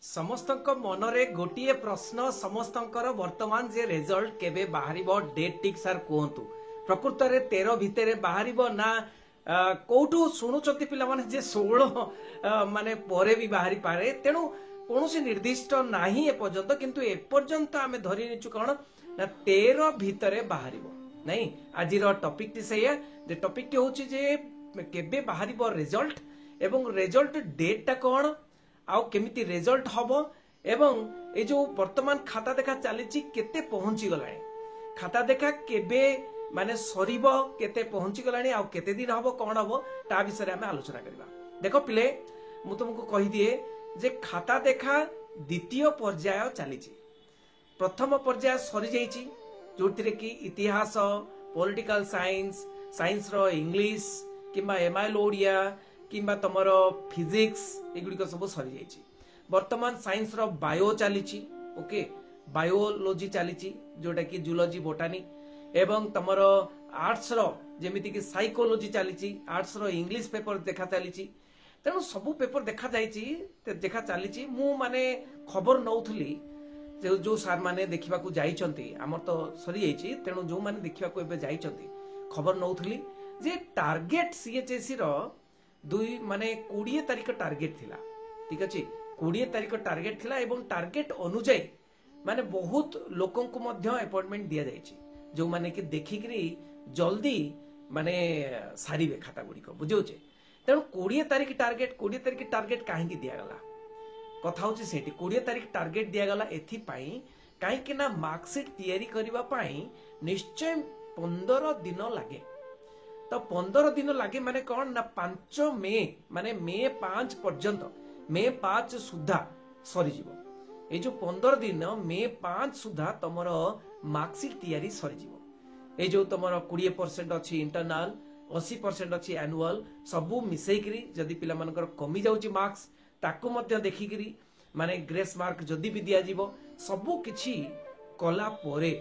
समस्तक मनरे गोटे प्रश्न समस्तंकर वर्तमान जे रिजल्ट केबे बाहरिबो डेट टिक सर कहतु प्रकृत रे 13 भितरे बाहरिबो ना कोठू शुणुचती पिला माने जे 16 माने परे भी बाहरी पारे तेणु कौन निर्दिष्ट नाही ए पर्यंत किंतु ए पर्यंत आमे धरि निचु कोन ना 13 भितरे बाहरिबो नहीं आज टॉपिक टी सेया जे टॉपिक टी होची जे केबे बाहरिबो रिजल्ट एवं रिजल्ट डेट टा कोन आउ केमिति रिजल्ट हबो एवं ए जो वर्तमान खाता देखा चली केते पहुंची गलानी खाता देखा केबे माने सरीबो केते पहुंची गलानी आउ केते दिन हबो कोन हबो ता विषय में आलोचना करबा। देखो पिले मु तुमको कहि दिए जे खाता देखा द्वितीय पर्याय चली प्रथम पर्याय सरी जाइछि जोथिरे कि इतिहास पॉलिटिकल साइंस साइंस रो इंग्लिश किबा एमआईएल ओडिया किंबा तमर फिजिक्स एगुड़िक सब सरी जाइछि। वर्तमान साइंस रो बायो चली ओके बायोलॉजी चली जोटा कि जूलॉजी बोटानी एवं तमर आर्ट्स रो जेमिति कि साइकोलॉजी चली आर्ट्स रो इंग्लिश पेपर देखा चली तेणु सबू पेपर देखा जाइछि देखा चली मु माने खबर नौथली जो सार माने देखा जाइछंती आमर तो सरी जाइछि तेणु जो माने देखा एबे जाइछंती खबर नौथली जे टारगेट सीएचएससी रो दुई माने 20 तारिख टार्गेट थिला ठीक अछि 20 तारिख टार्गेट थिला एवं टार्गेट अनुसार माने बहुत लोकन को मध्य अपॉइंटमेंट दिया जाइछि जो माने कि देखिकरी जल्दी माने सारीबे खाता गुडी को बुझौछे तेणु 20 तारिख टार्गेट काहे की दिया गला कथा होछि सेठी 20 तारिख टार्गेट दिया गला एथि पई काहे कि ना मार्कशीट तयारी करबा पई निश्चय 15 दिन लागे तो 15 दिन लगे माने कौन ना 5 मे माने मे 5 पर्यंत मे 5 सुधा सरी जीवो ए जो 15 दिन मे 5 सुधा तमर मार्कशीट तयारी सरी जीवो ए जो तमर 20% अछि इंटरनल 80% अछि एनुअल सबु मिसई करी जदी पिला मानकर कमी जाउची मार्क्स ताकू मध्य देखि करी माने ग्रेस मार्क जदी भी दिया जीवो सबु किछि कला पोरे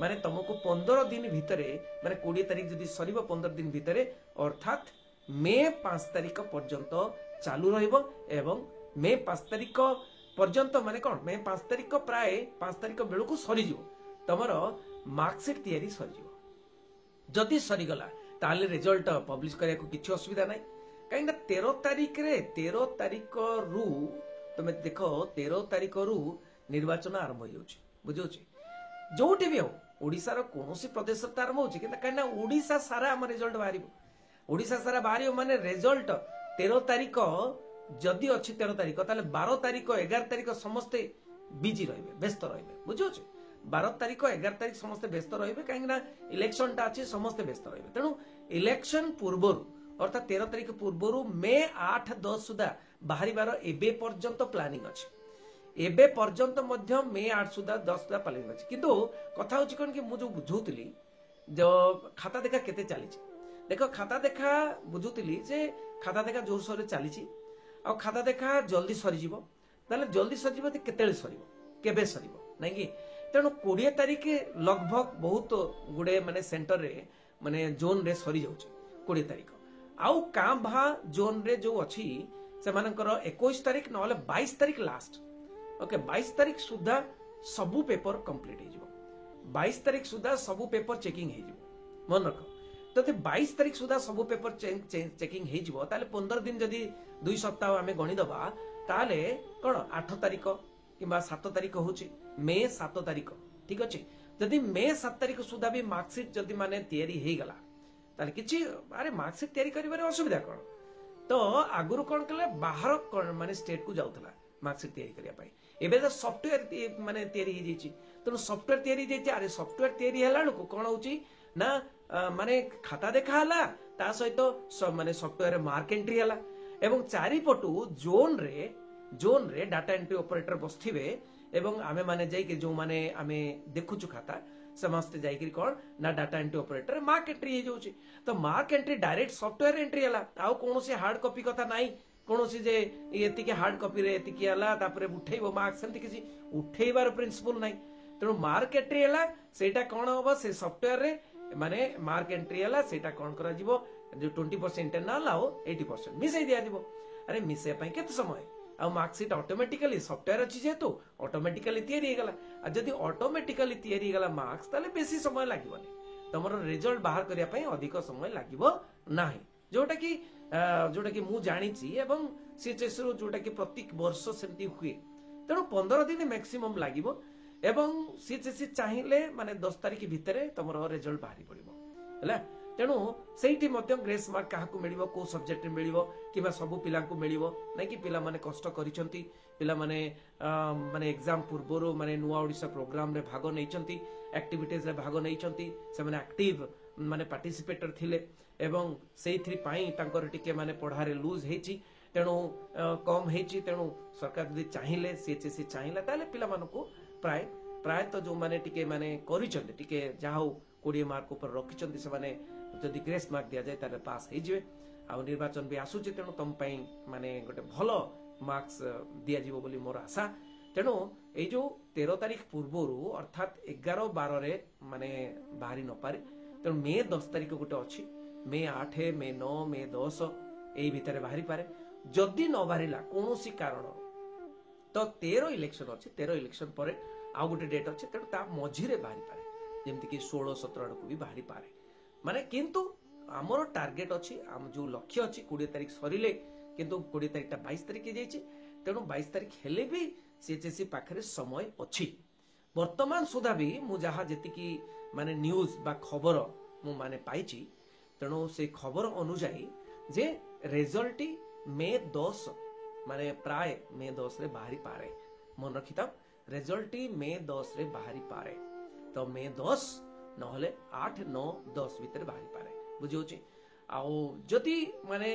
माने तुमको 15 दिन भितरे माने 20 तारिख जदि सरीबो 15 दिन भितरे अर्थात मे 5 तारिख पर्यंत चालू रहिबो एवं मे 5 तारिख पर्यंत माने कोन मे 5 तारिख प्राय 5 तारिख बेलू सरी जीवो तमरो मार्कशीट तयारी सरी जीवो जदि सरी गला ताले रिजल्ट पब्लिश करिया को किछि असुविधा नै काहे ना 13 तारिख रु तमे देखो 13 तारिख रु निर्वाचन आरंभ हो जाउची बुझौची जोटी भी हो ओडिसा रो कोनोसी प्रदेश त आरंभ होची किंतु काहे ना ओडिसा सारा हम रिजल्ट बाहरिबो ओडिसा सारा बाहरिबो माने रिजल्ट 13 तारिख जदि अछि 13 तारिख ताले 12 तारिख 11 तारिख समस्त बिजी रहबे व्यस्त रहबे बुझौची 12 तारिख 11 तारिख समस्त व्यस्त रहबे काहे ना इलेक्शन ता अछि समस्त व्यस्त रहबे तेनु इलेक्शन पूर्वरु अर्थात 13 तारिख पूर्वरु मे 8 10 सुधा बाहरिबार एबे पर्यंत प्लानिंग अछि एबे पर्यंत मध्य मे 8 सुधा 10 सुधा प्लानिंग अछि किंतु कथा होछि कोन कि मु जो बुझौतली जो खाता देखा केते चली देखो खाता देखा बुझुतली जे खाता देखा जोर सोरे चली आ खाता देखा जल्दी सरी जीवो ताले जल्दी सरी जीवो केतेले सरीबो केबे सरीबो नै कि तेणु 20 तारिख लगभग बहुत गुडे माने सेंटर रे माने जोन रे सरी जाउछ 20 तारिख आउ कां भा जोन रे जो अछि से मानकर 21 तारिख नले 22 तारिख लास्ट ओके 22 तारिख सुधा सबु पेपर कंप्लीट हो जिवो 22 तारिख सुधा सबु पेपर चेकिंग हो जिवो मन रख तो 22 तारिख सुधा सबु पेपर चेकिंग हो जिवो ताले 15 दिन जदी 2 सप्ताह आमे गणी दबा ताले कोन 8 तारिख किबा 7 तारिख होची मे 7 तारिख ठीक अछि जदी मे 7 तारिख सुधा भी मार्कशीट जदी माने तयारी हे गला ताले किछि अरे मार्कशीट तयारी करिबारे असुविधा कोन तो आगुरु कोन कले बाहर माने स्टेट को जाउतला मार्कशीट तयारी करिया पाई एबे तो सॉफ्टवेयर माने तयारी हे जेची तो सॉफ्टवेयर तयारी जेची अरे सॉफ्टवेयर तयारी हला को कोन होची ना माने खाता देखा हला ता सहित माने सॉफ्टवेयर मार्क एंट्री हला एवं चारि पटु जोन रे डाटा एंट्री ऑपरेटर बसथिबे एवं आमे माने जाई के जो माने आमे देखुछु खाता समस्त जाई कि कोन ना data entry operator mark entry हे जोची तो mark entry direct software entry हला आउ कोनोसी हार्ड कॉपी कथा नाही कोनोसी जे एति के हार्ड कॉपी रे एति के हला तापरे उठेइबो मार्क सेमति किछि उठेइबार प्रिंसिपल नाही तेणु मार्क एंट्री हला सेटा कोन होबो से सॉफ्टवेयर रे माने मार्क एंट्री हला सेटा कोन करा जिवो जो 20% इंटरनल आओ 80% मिसै दिया जिवो अरे मिसै पई केते समय आ मार्कशीट ऑटोमेटिकली सॉफ्टवेयर अच्छी जेहेतु ऑटोमेटिकली तैयारी गला आ जदी ऑटोमेटिकली तैयारी गला मार्क्स ताले बेसी समय लागबनी तमरो रिजल्ट बाहर करिया पई अधिक समय लागिबो नाही जोटा कि मु जानिछि एवं सीएचएस रो जोटा कि प्रत्येक वर्ष सेमती हुए तेणु 15 दिन मैक्सिमम लागिबो एवं सीएचएस चाहिए माने 10 तारिख भितरे तमरो रिजल्ट बाहरी पड़िबो हला तेणु सेठी मध्य ग्रेस मार्क काहाकू मिलिबो को सब्जेक्ट मिलिबो किबा सब पिला को मिलिबो नै कि पिला माने कष्ट करिसंती पिला माने माने एग्जाम पूर्वरो माने नुआ ओडिसा प्रोग्राम रे भाग नैचंती एक्टिविटीज रे भाग नैचंती से माने एक्टिव माने पार्टिसिपेटर थिले एवं सेथि पई तांकर टिके माने पढारे लूज हेची तेणु कम हेची तेणु सरकार जदि चाहिए सीएचएससी चाहिए ताले पिला मानको प्राय तो जो माने टिके माने करिसंती टिके जाहो 20 मार्क ऊपर रखिसंती से माने जदि ग्रेस मार्क दिया जाए ताले पास हे जिवे आ निर्वाचन भी आसुची तेणु तम पई माने गोटे भलो मार्क्स दिया जीवो बोली मोर आशा तेणु ए जो 13 तारिख पूर्वरु अर्थात 11-12 रे माने बाहरी न पारे तेणु मे 10 तारिख गोटे अछि मे 8 मे 9 मे 10 एई भितरे बाहरी पारे जदि न बाहरिला कोनोसी कारण तो 13 इलेक्शन अछि 13 इलेक्शन परे आ गोटे डेट अछि तेणु ता मझिरे बाहरी पारे जेमति कि 16-17 आड़ को भी बाहरी पारे माने किंतु आमर टार्गेट अछि आम जो लक्ष्य अछि 20 तारिख सरिले किंतु 20 तारिखटा 22 तारिख हे जाइछि तेणु 22 तारिख हेले भी सीएचएससी पाखरे समय अछि वर्तमान सुधा भी मु जहा जेतिकी माने न्यूज बा खबर मु माने पाइछि तेणु से खबर अनुसार जे रिजल्ट मे 10 माने प्राय मे 10 रे बाहरी पारे मन रखिता रिजल्ट मे 10 रे बाहरी पारे तो मे 10 नहले 8 9 10 भीतर बाहरी पारे बुझियोछि आउ जदि माने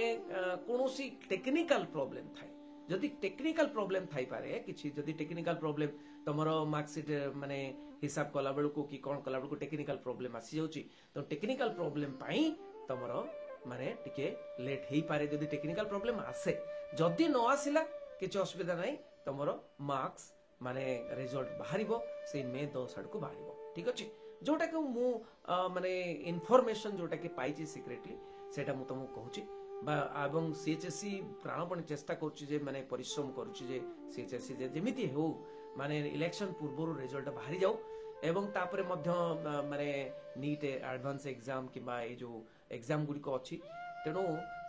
कोनोसी टेक्निकल प्रॉब्लम थाए जदि टेक्निकल प्रॉब्लम थाई पारे किछि जदि टेक्निकल प्रॉब्लम तमरो मार्कशीट माने हिसाब कला बेल को कि कोन कला बेल को टेक्निकल प्रॉब्लम आसी जाउछि तो टेक्निकल प्रॉब्लम पाई तमरो माने टिके लेट हेई पारे जदि टेक्निकल प्रॉब्लम आसे जदि न आसिला किछि असुविधा नै तमरो मार्क्स माने रिजल्ट बाहरिबो से मे 10 आड़ को बाहरिबो ठीक अछि जोटा कि मु माने इनफॉरमेशन जोटा कि पाइछि सीक्रेटली सेटा मु तुमको कहूछि बा एवं सीएचएससी प्राणपण चेष्टा करूछि जे माने परिश्रम करूछि जे सीएचएससी जे जेमिति हो माने इलेक्शन पूर्व रिजल्ट बाहरी जाऊ एवं तापरे मध्य माने नीट एडवांस एग्जाम किबा ए जो एग्जाम गुडी को अछि तेणु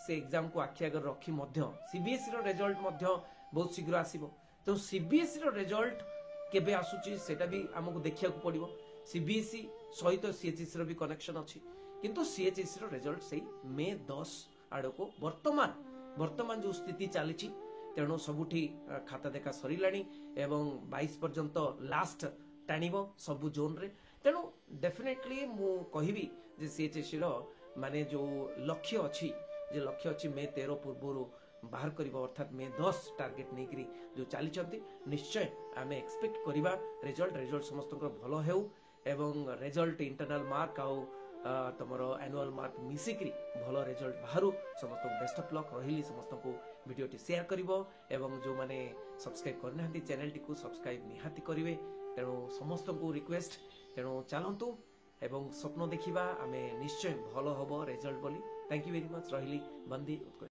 से एग्जाम को आखि आगर रखी मध्य सीबीएसई रो रिजल्ट मध्य बहुत शीघ्र आसीबो तो सीबीएसई रो रिजल्ट केबे आसुची सेटा भी हमकु देखिया को पड़िबो सीबीएसई सहित सीएचएससी रो भी कनेक्शन अछि किंतु सीएचएससी रो रिजल्ट सही मे 10 आड़ को वर्तमान जो स्थिति चली तेणु सबुठी खाता देखा सरिलाणी एवं 22 पर्यंत लास्ट टाणिबो सबु जोन रे तेणु डेफिनेटली मु कहिबी जे सीएचएससी रो माने जो लक्ष्य अछि मे 13 पूर्वरु बाहर करिबो अर्थात मे 10 टार्गेट नेकरी जो चली चंती निश्चय आमे एक्सपेक्ट करिबा रिजल्ट समस्त भलो हेउ एवं रिजल्ट इंटरनल मार्क आउ तमरो एनुअल मार्क मिसिक्री भलो रिजल्ट बाहरु समस्त बेस्ट ऑफ लक रहिली समस्त को वीडियो टी शेयर करिवो एवं जो माने सब्सक्राइब करनाहंती चैनल टी को सब्सक्राइब निहाती करिवे तेणु समस्त को रिक्वेस्ट तेणु चलंतु एवं स्वप्न देखिबा आमे निश्चय भलो हबो रिजल्ट बोली थैंक यू वेरी मच रहिली बंदी।